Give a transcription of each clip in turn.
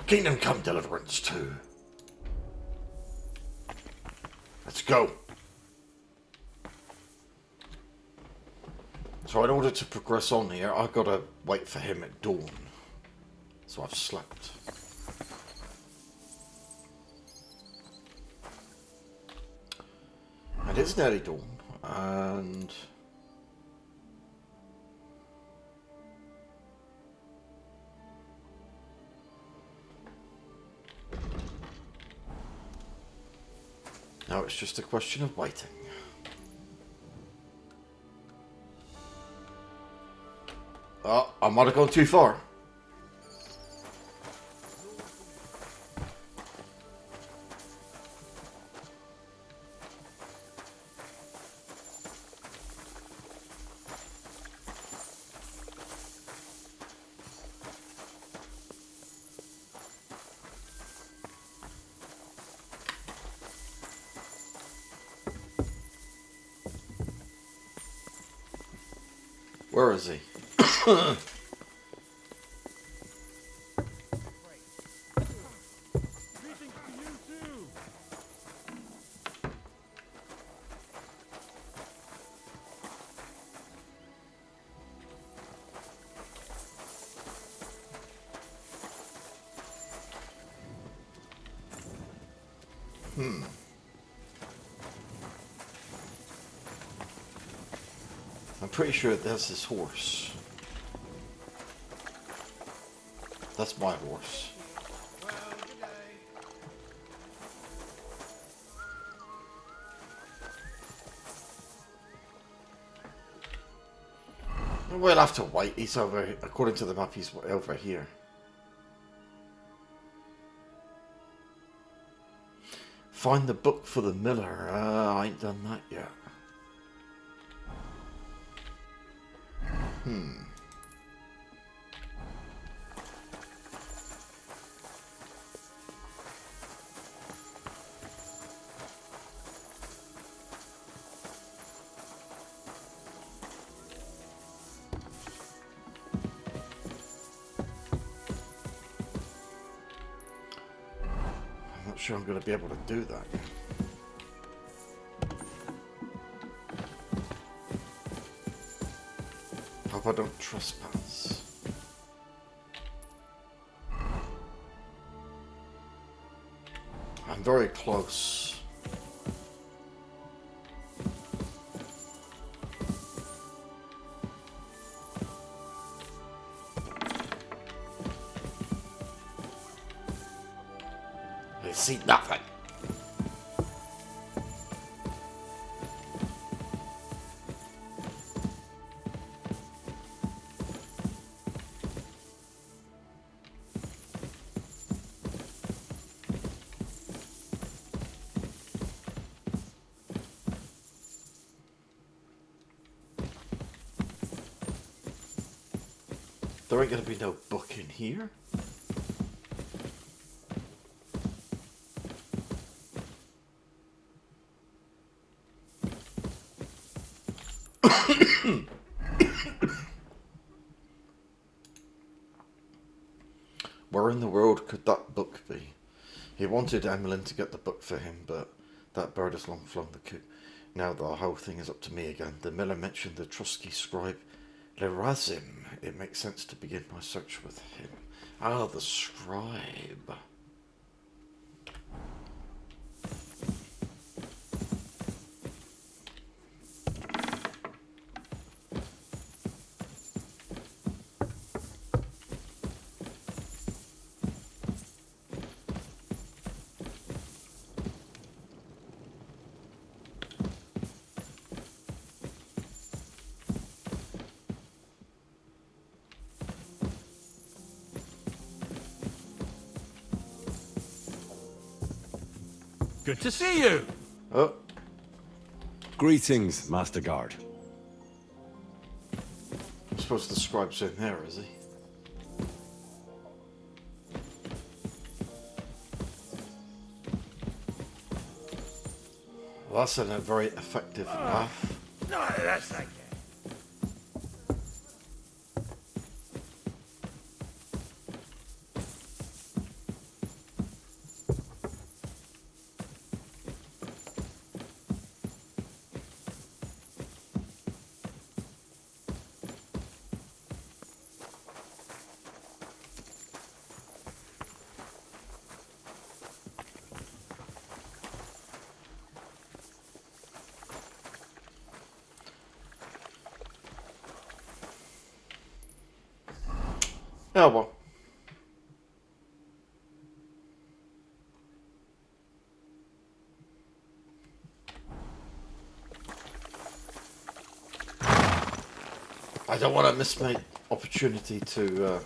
Kingdom Come Deliverance 2. Let's go. So in order to progress on here, I've got to wait for him at dawn. So I've slept. And it's nearly dawn, and... now it's just a question of waiting. Oh, I might have gone too far. Where is he? I'm pretty sure that's his horse. That's my horse. We'll have to wait. He's over, according to the map, he's over here. Find the book for the miller. I ain't done that yet. I'm not sure I'm going to be able to do that. Hope I don't trespass. I'm very close. I see nothing. There ain't gonna be no book in here. Where in the world could that book be? He wanted Emmeline to get the book for him, but that bird has long flown the coop. Now the whole thing is up to me again. The miller mentioned the trusty scribe Lerazim. It makes sense to begin my search with him. Ah, the scribe. Good to see you! Oh, Greetings, Master Guard. I suppose the scribe's in there, is he? Well, that's a very effective laugh. No, that's like that. Oh well. I don't want to miss my opportunity to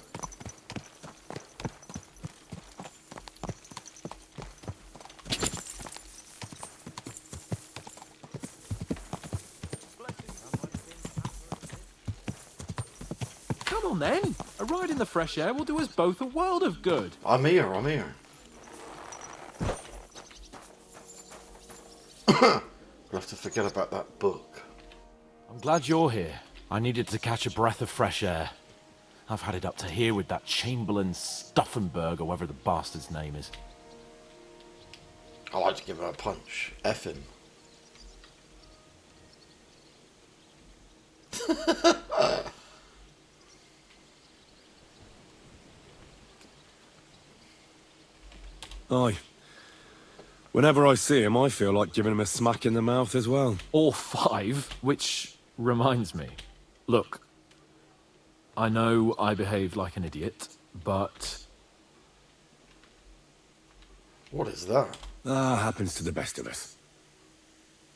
Come on then. A ride in the fresh air will do us both a world of good. I'm here. We'll have to forget about that book. I'm glad you're here. I needed to catch a breath of fresh air. I've had it up to here with that Chamberlain Stuffenberg, or whatever the bastard's name is. I like to give him a punch. F him. Aye. Whenever I see him, I feel like giving him a smack in the mouth as well. Or 5, which reminds me. Look, I know I behaved like an idiot, but... What is that? Happens to the best of us.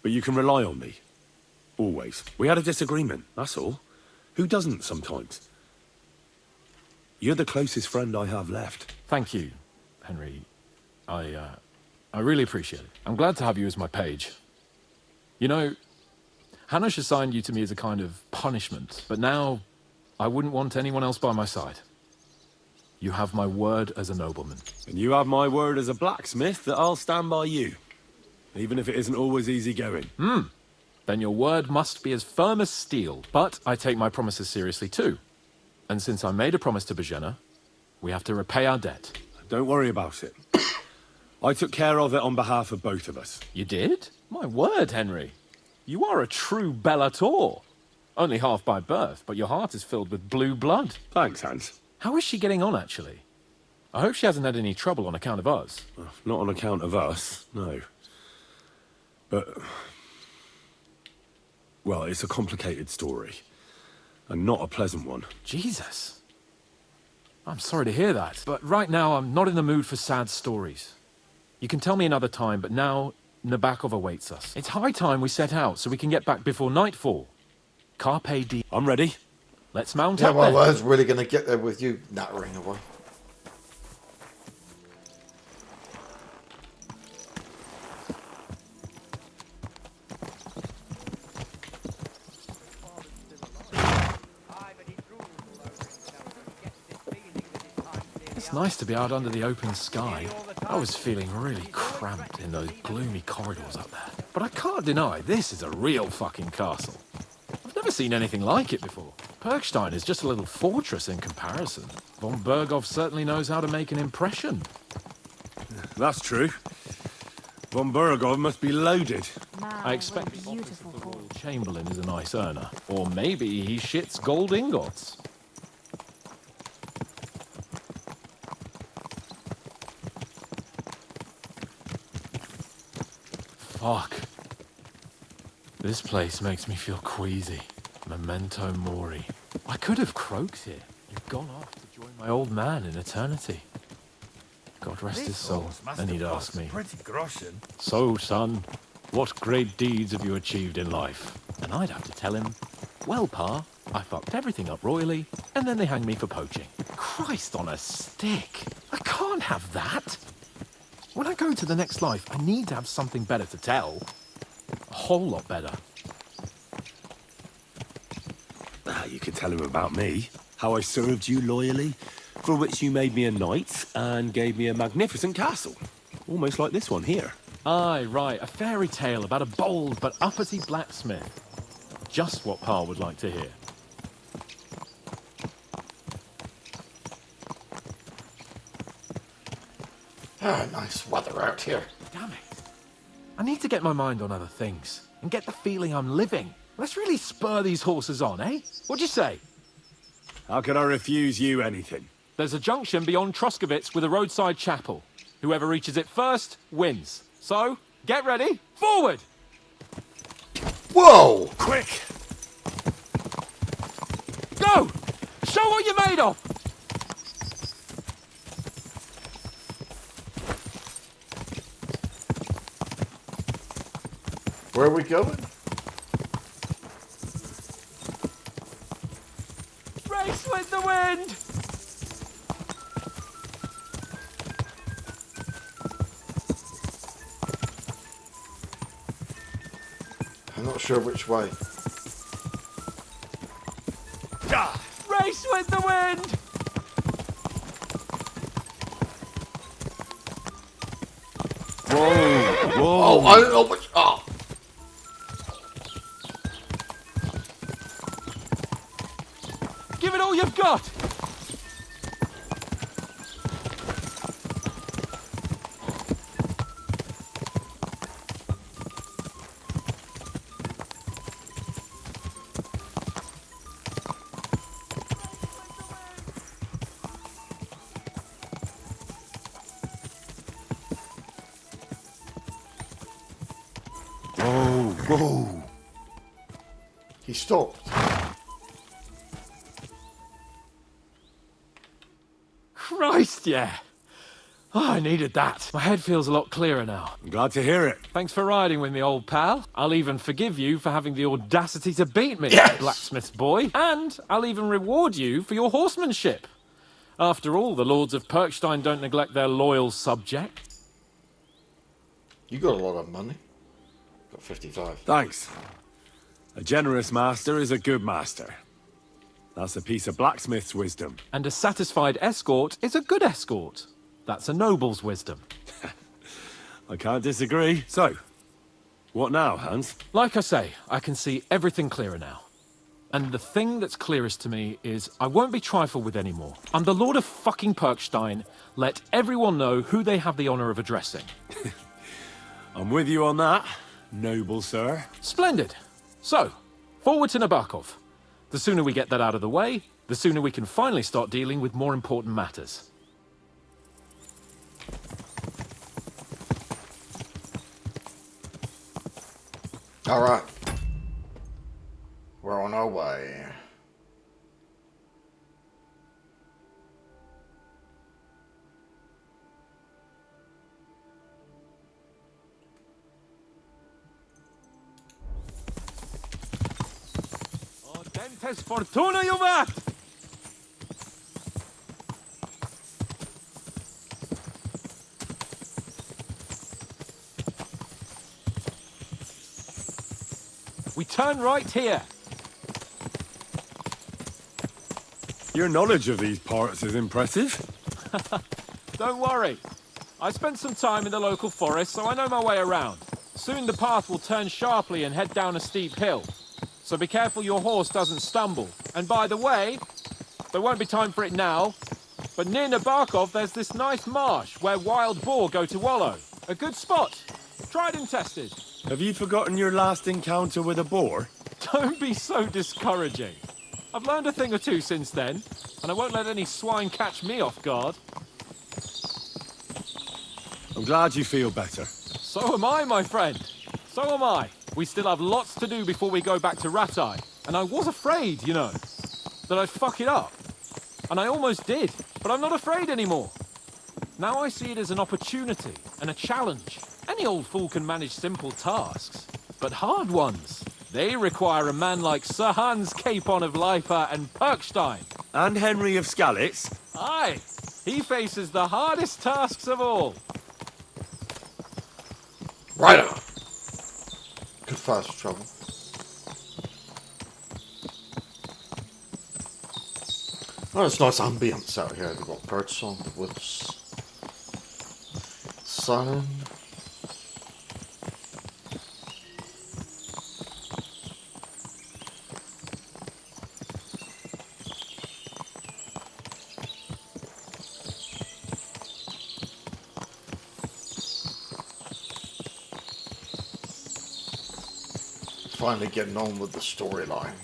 But you can rely on me. Always. We had a disagreement, that's all. Who doesn't sometimes? You're the closest friend I have left. Thank you, Henry. I really appreciate it. I'm glad to have you as my page. You know, Hanish assigned you to me as a kind of punishment, but now I wouldn't want anyone else by my side. You have my word as a nobleman. And you have my word as a blacksmith that I'll stand by you. Even if it isn't always easy going. Then your word must be as firm as steel. But I take my promises seriously too. And since I made a promise to Bajena, we have to repay our debt. Don't worry about it. I took care of it on behalf of both of us. You did? My word, Henry. You are a true Bellator. Only half by birth, but your heart is filled with blue blood. Thanks, Hans. How is she getting on, actually? I hope she hasn't had any trouble on account of us. Not on account of us, no. But... well, it's a complicated story. And not a pleasant one. Jesus. I'm sorry to hear that, but right now I'm not in the mood for sad stories. You can tell me another time, but now Nebakov awaits us. It's high time we set out so we can get back before nightfall. Carpe diem. I'm ready. Let's mount Yeah, up well, then. I was really going to get there with you nattering away. It's nice to be out under the open sky. I was feeling really cramped in those gloomy corridors up there. But I can't deny, this is a real fucking castle. I've never seen anything like it before. Perkstein is just a little fortress in comparison. Von Berghoff certainly knows how to make an impression. That's true. Von Berghoff must be loaded. I expect the office of the Royal Chamberlain is a nice earner. Or maybe he shits gold ingots. Fuck. This place makes me feel queasy. Memento mori. I could have croaked here. You've gone off to join my old man in eternity. God rest his soul. And he'd ask me, Pretty groschen. "So, son, what great deeds have you achieved in life?" And I'd have to tell him, "Well, Pa, I fucked everything up royally, and then they hanged me for poaching." Christ on a stick. I can't have that. When I go to the next life, I need to have something better to tell. A whole lot better. You could tell him about me. How I served you loyally, for which you made me a knight and gave me a magnificent castle. Almost like this one here. Aye, right. A fairy tale about a bold but uppity blacksmith. Just what Pa would like to hear. Ah, nice weather out here. Damn it. I need to get my mind on other things and get the feeling I'm living. Let's really spur these horses on, eh? What'd you say? How could I refuse you anything? There's a junction beyond Troskovitz with a roadside chapel. Whoever reaches it first wins. So, get ready. Forward! Whoa! Quick! Go! Show what you're made of! Where are we going? Race with the wind! I'm not sure which way. Race with the wind! Whoa! Oh, I don't know which. Oh. Give it all you've got! Whoa! He stopped. Christ, yeah! Oh, I needed that. My head feels a lot clearer now. I'm glad to hear it. Thanks for riding with me, old pal. I'll even forgive you for having the audacity to beat me, Yes! blacksmith's boy. And I'll even reward you for your horsemanship. After all, the lords of Perkstein don't neglect their loyal subject. You got a lot of money. Got 55. Thanks. A generous master is a good master. That's a piece of blacksmith's wisdom. And a satisfied escort is a good escort. That's a noble's wisdom. I can't disagree. So, what now, Hans? Like I say, I can see everything clearer now. And the thing that's clearest to me is I won't be trifled with anymore. I'm the Lord of fucking Perkstein. Let everyone know who they have the honor of addressing. I'm with you on that, noble sir. Splendid. So, forward to Nebakov. The sooner we get that out of the way, the sooner we can finally start dealing with more important matters. All right. We're on our way. Oh, dentes fortuna, juvat! We turn right here. Your knowledge of these parts is impressive. Don't worry. I spent some time in the local forest, so I know my way around. Soon the path will turn sharply and head down a steep hill. So be careful your horse doesn't stumble. And by the way, there won't be time for it now, but near Nebakov there's this nice marsh where wild boar go to wallow. A good spot. Tried and tested. Have you forgotten your last encounter with a boar? Don't be so discouraging. I've learned a thing or two since then, and I won't let any swine catch me off guard. I'm glad you feel better. So am I, my friend. So am I. We still have lots to do before we go back to Ratai. And I was afraid, you know, that I'd fuck it up. And I almost did, but I'm not afraid anymore. Now I see it as an opportunity and a challenge. Any old fool can manage simple tasks, but hard ones, they require a man like Sir Hans Capon of Leipa and Perkstein. And Henry of Skalitz? Aye, he faces the hardest tasks of all. Right on. Good fast travel. Oh, it's nice ambience out here. We've got birds on the woods. Sun. Finally getting on with the storyline.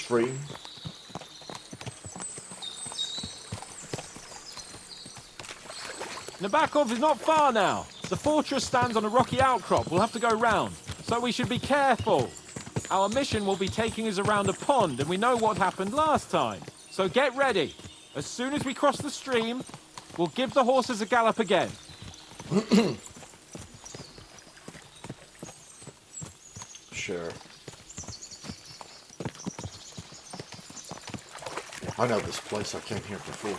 stream. Nebakov is not far now. The fortress stands on a rocky outcrop. We'll have to go round, so we should be careful. Our mission will be taking us around a pond, and we know what happened last time. So get ready. As soon as we cross the stream, we'll give the horses a gallop again. Sure. I know this place. I came here before.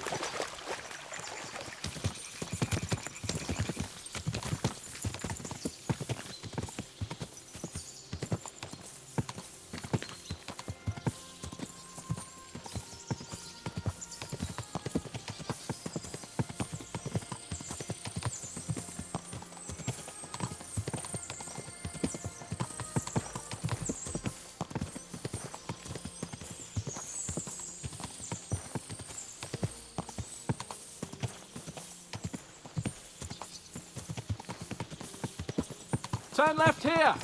Turn left here.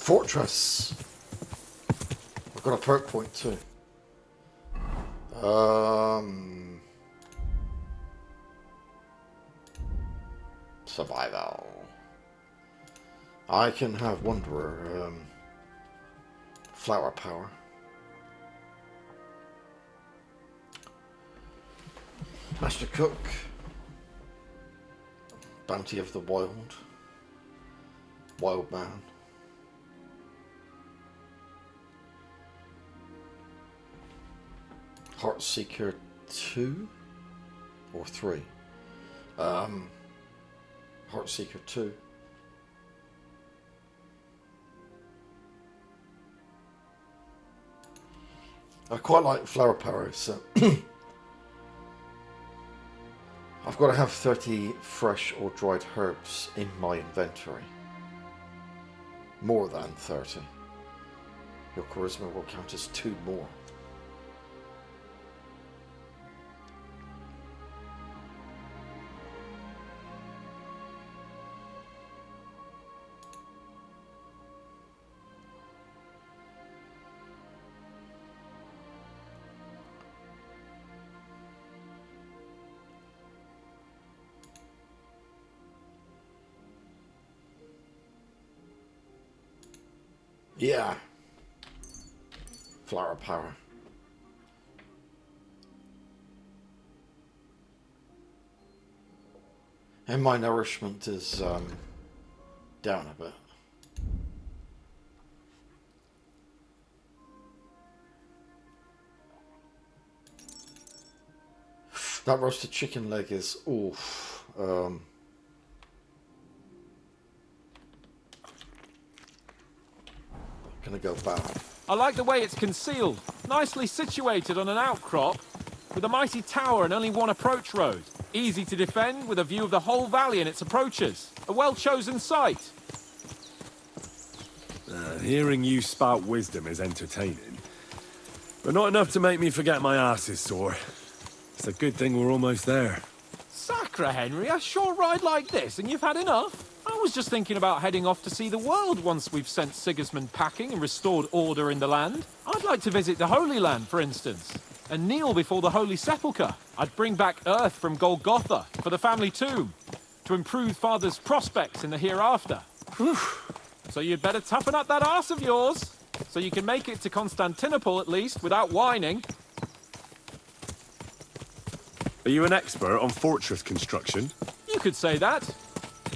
Fortress. I've got a perk point too. Survival. I can have Wanderer, Flower Power. Master Cook. Bounty of the Wild. Wild Man. Heartseeker 2 or 3? Heartseeker 2. I quite like flower power, so I've got to have 30 fresh or dried herbs in my inventory. More than 30. Your charisma will count as 2 more. Yeah. Flower power. And my nourishment is down a bit. That roasted chicken leg is oof. Gonna go bad. I like the way it's concealed. Nicely situated on an outcrop, with a mighty tower and only one approach road. Easy to defend, with a view of the whole valley and its approaches. A well-chosen site. Hearing you spout wisdom is entertaining, but not enough to make me forget my arse is sore. It's a good thing we're almost there. Sacre, Henry, a short ride like this and you've had enough? I was just thinking about heading off to see the world once we've sent Sigismund packing and restored order in the land. I'd like to visit the Holy Land, for instance, and kneel before the Holy Sepulchre. I'd bring back earth from Golgotha for the family tomb, to improve Father's prospects in the hereafter. Whew. So you'd better toughen up that arse of yours, so you can make it to Constantinople at least, without whining. Are you an expert on fortress construction? You could say that.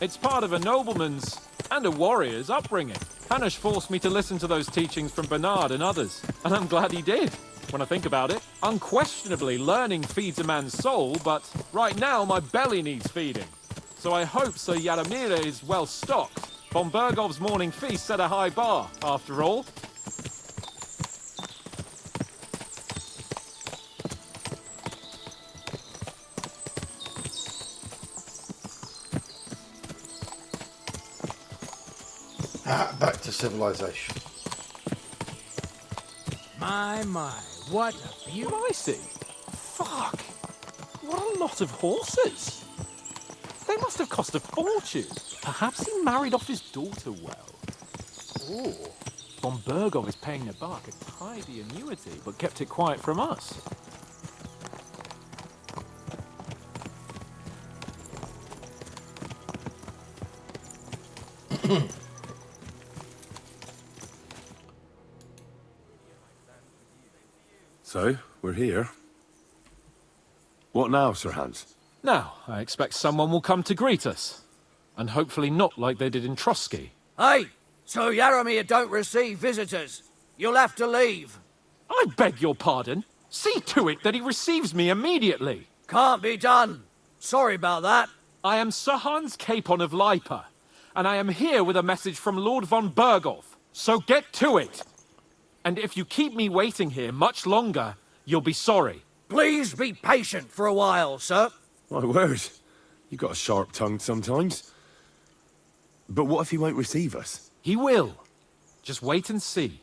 It's part of a nobleman's and a warrior's upbringing. Hanush forced me to listen to those teachings from Bernard and others, and I'm glad he did, when I think about it. Unquestionably, learning feeds a man's soul, but right now my belly needs feeding. So I hope Sir Yaramira is well stocked. Von Bergov's morning feast set a high bar, after all. Back to civilization. My, what a beauty. What I see? Fuck! What a lot of horses! They must have cost a fortune. Perhaps he married off his daughter well. Ooh. Von Bergov is paying Nebakov a tidy annuity, but kept it quiet from us. So, we're here. What now, Sir Hans? Now, I expect someone will come to greet us. And hopefully not like they did in Trotsky. Hey, so Yaromir don't receive visitors. You'll have to leave. I beg your pardon. See to it that he receives me immediately. Can't be done. Sorry about that. I am Sir Hans Capon of Lipa, and I am here with a message from Lord von Bergov. So get to it. And if you keep me waiting here much longer, you'll be sorry. Please be patient for a while, sir. My word. You got a sharp tongue sometimes. But what if he won't receive us? He will. Just wait and see.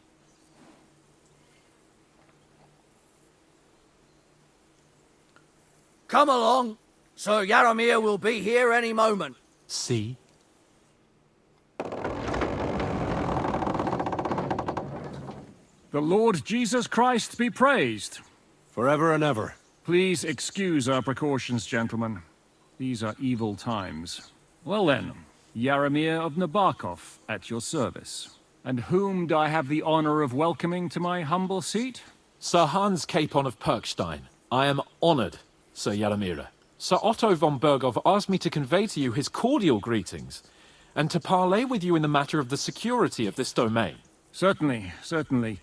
Come along. Sir Yaromir will be here any moment. See? The Lord Jesus Christ be praised. Forever and ever. Please excuse our precautions, gentlemen. These are evil times. Well then, Yaromir of Nebakov, at your service. And whom do I have the honor of welcoming to my humble seat? Sir Hans Capon of Perkstein. I am honored, Sir Yaromir. Sir Otto von Bergov asked me to convey to you his cordial greetings, and to parley with you in the matter of the security of this domain. Certainly, certainly.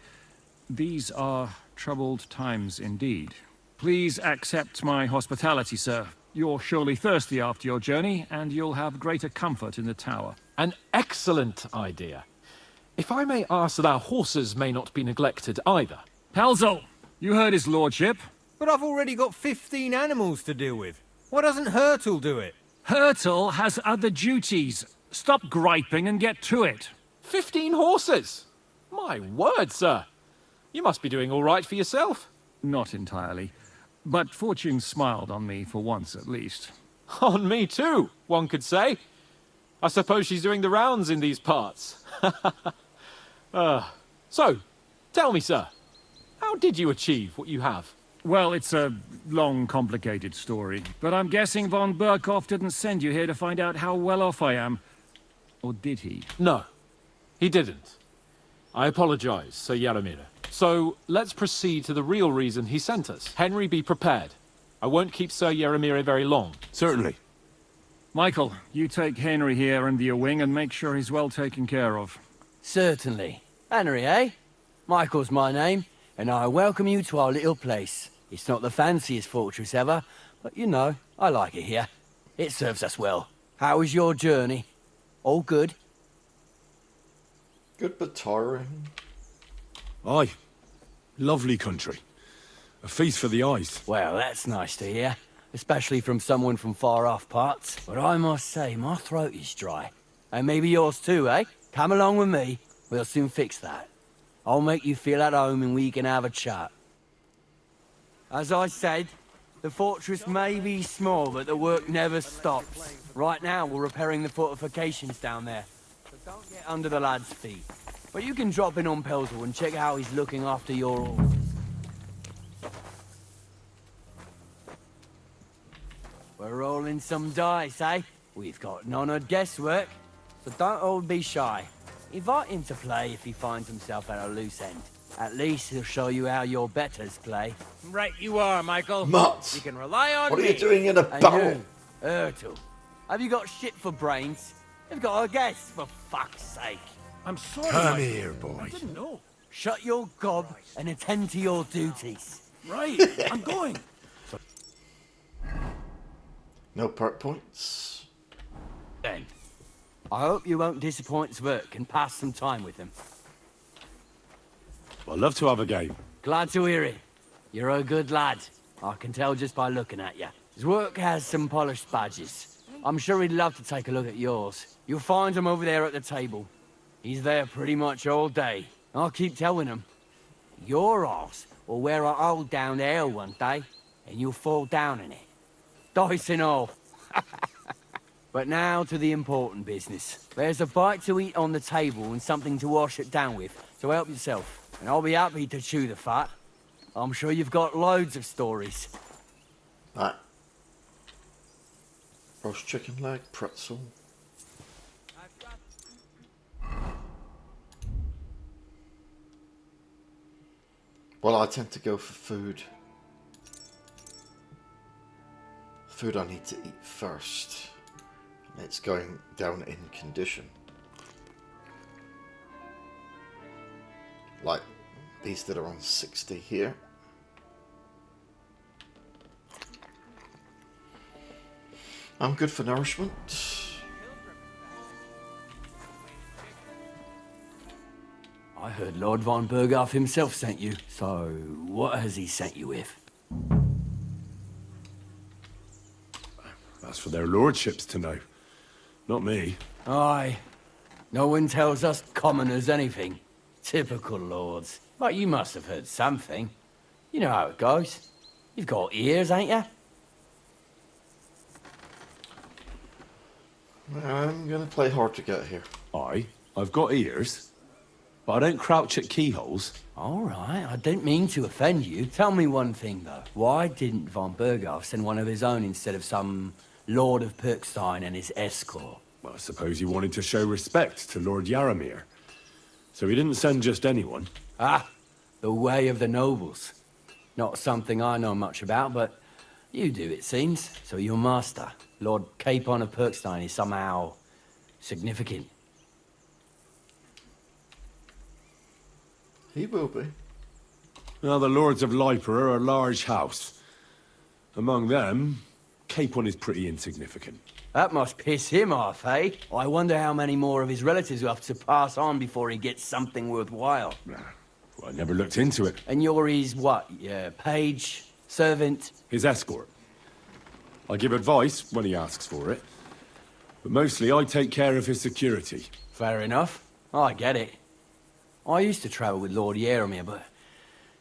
These are troubled times indeed. Please accept my hospitality, sir. You're surely thirsty after your journey, and you'll have greater comfort in the tower. An excellent idea. If I may ask that our horses may not be neglected either. Pelzel, you heard his lordship. But I've already got 15 animals to deal with. Why doesn't Hurtle do it? Hurtle has other duties. Stop griping and get to it. 15 horses! My word, sir. You must be doing all right for yourself. Not entirely. But fortune smiled on me for once at least. On me too, one could say. I suppose she's doing the rounds in these parts. So, tell me, sir, how did you achieve what you have? Well, it's a long, complicated story. But I'm guessing von Berkov didn't send you here to find out how well off I am. Or did he? No, he didn't. I apologize, Sir Yaromir. So, let's proceed to the real reason he sent us. Henry, be prepared. I won't keep Sir Yaromir very long. Certainly. Michael, you take Henry here under your wing and make sure he's well taken care of. Certainly. Henry, eh? Michael's my name, and I welcome you to our little place. It's not the fanciest fortress ever, but you know, I like it here. It serves us well. How was your journey? All good? Good but tiring. Aye. Lovely country. A feast for the eyes. Well, that's nice to hear, especially from someone from far-off parts. But I must say, my throat is dry. And maybe yours too, eh? Come along with me. We'll soon fix that. I'll make you feel at home and we can have a chat. As I said, the fortress may be small, but the work never stops. Right now, we're repairing the fortifications down there. So don't get under the lad's feet. But you can drop in on Pelzel and check how he's looking after your horses. We're rolling some dice, eh? We've got none of guesswork, so don't all be shy. Invite him to play if he finds himself at a loose end. At least he'll show you how your betters play. Right you are, Michael. Mutt! You can rely on What are me. you doing in a And barrel? you, Hurtle, have you got shit for brains? You've got a guess, for fuck's sake. I'm sorry, Come Michael. here, boy. I didn't know. Shut your gob and attend to your duties. Right, I'm going. No perk points. Then, I hope you won't disappoint Zwerk and pass some time with him. I'd love to have a game. Glad to hear it. You're a good lad. I can tell just by looking at you. Zwerk has some polished badges. I'm sure he'd love to take a look at yours. You'll find him over there at the table. He's there pretty much all day. I'll keep telling him. Your arse will wear a hole down there one day, and you'll fall down in it. Dice and all. But now to the important business. There's a bite to eat on the table and something to wash it down with, so help yourself. And I'll be happy to chew the fat. I'm sure you've got loads of stories. That roast chicken leg, pretzel. Well, I tend to go for food. Food I need to eat first. It's going down in condition. Like these that are on 60 here. I'm good for nourishment. I heard Lord von Berghoff himself sent you, so what has he sent you with? That's for their lordships to know. Not me. Aye. No one tells us commoners anything. Typical lords. But you must have heard something. You know how it goes. You've got ears, ain't you? I'm gonna play hard to get here. I've got ears, but I don't crouch at keyholes. All right, I didn't mean to offend you. Tell me one thing, though. Why didn't von Berghoff send one of his own instead of some Lord of Perkstein and his escort? Well, I suppose he wanted to show respect to Lord Yaramir. So he didn't send just anyone. Ah, the way of the nobles. Not something I know much about, but you do, it seems. So your master, Lord Capon of Perkstein, is somehow significant. He will be. Now, the Lords of Liper are a large house. Among them, Capon is pretty insignificant. That must piss him off, eh? I wonder how many more of his relatives will have to pass on before he gets something worthwhile. Well, I never looked into it. And you're his, what, page? Servant? His escort. I give advice when he asks for it. But mostly I take care of his security. Fair enough. I get it. I used to travel with Lord Yaramir, but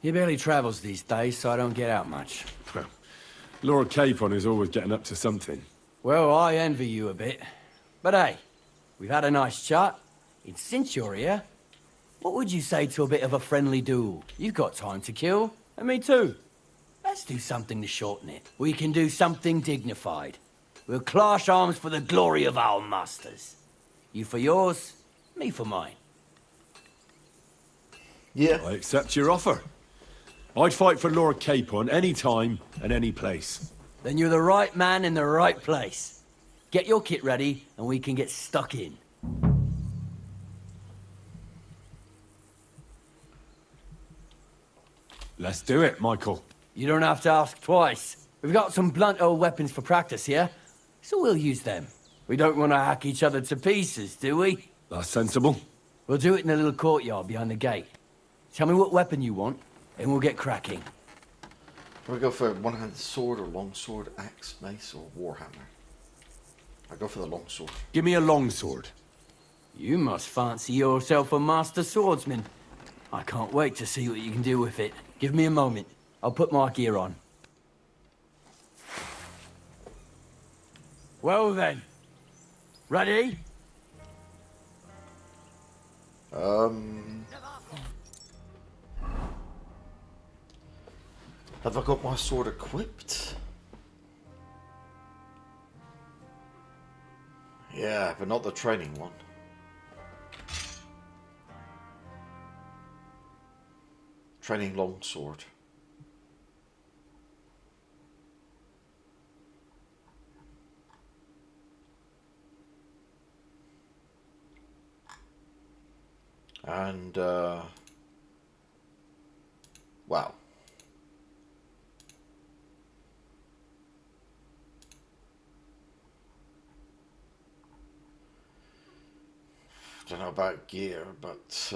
he barely travels these days, so I don't get out much. Lord Capon is always getting up to something. Well, I envy you a bit. But hey, we've had a nice chat. And since you're here, what would you say to a bit of a friendly duel? You've got time to kill, and me too. Let's do something to shorten it. We can do something dignified. We'll clash arms for the glory of our masters. You for yours, me for mine. Yeah. I accept your offer. I'd fight for Lord Capon any time and any place. Then you're the right man in the right place. Get your kit ready, and we can get stuck in. Let's do it, Michael. You don't have to ask twice. We've got some blunt old weapons for practice here, so we'll use them. We don't want to hack each other to pieces, do we? That's sensible. We'll do it in the little courtyard behind the gate. Tell me what weapon you want, and we'll get cracking. Do we go for one-handed sword or long sword, axe, mace, or warhammer? I go for the long sword. Give me a longsword. You must fancy yourself a master swordsman. I can't wait to see what you can do with it. Give me a moment. I'll put my gear on. Well then. Ready? Have I got my sword equipped? Yeah, but not the training one. Training longsword. And, wow. Don't know about gear, but,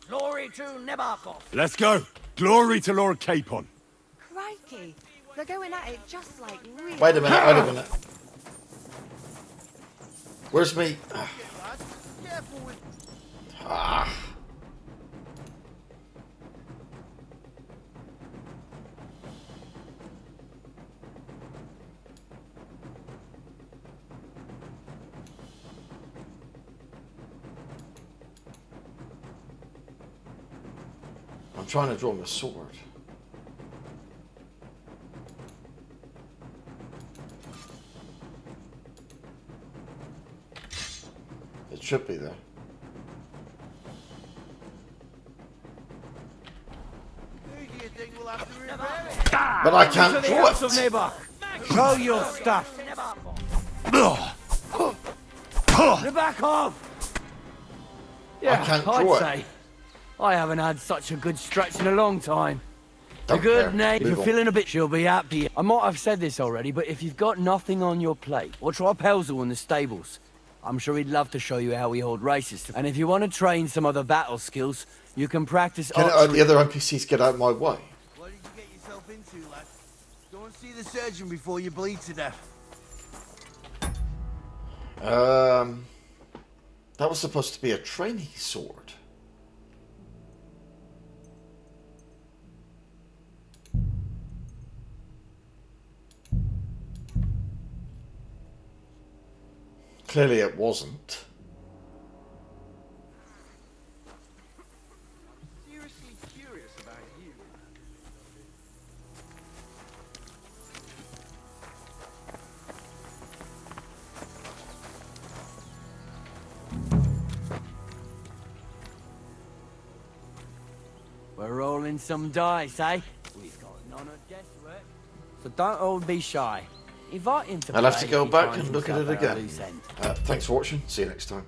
Glory to Nebakov. Let's go. Glory to Lord Capon. Crikey, they're going at it just like real. Wait a minute, wait a minute. Where's me? Careful with... Ah. I'm trying to draw my sword. It should be there. Who do you think will have to repair it? But I can't the draw house of it! Nebakov. Show your stuff. Nebakov! Yeah, can't I'd draw it. say. I haven't had such a good stretch in a long time. Don't A good care. name. If Move you're on. feeling a bit, she'll be happy. I might have said this already, but if you've got nothing on your plate, or try Pelzel in the stables. I'm sure he'd love to show you how we hold races. And if you want to train some other battle skills, you can practice Can archery. the other NPCs get out of my way? What did you get yourself into, lad? Go and see the surgeon before you bleed to death. That was supposed to be a training sword. Clearly it wasn't. Seriously curious about you. We're rolling some dice, eh? We've got none of guesswork. So don't all be shy. Invite him to I'll have play to if go he back finds and look at himself it at a again. loose end. Thanks for watching. See you next time.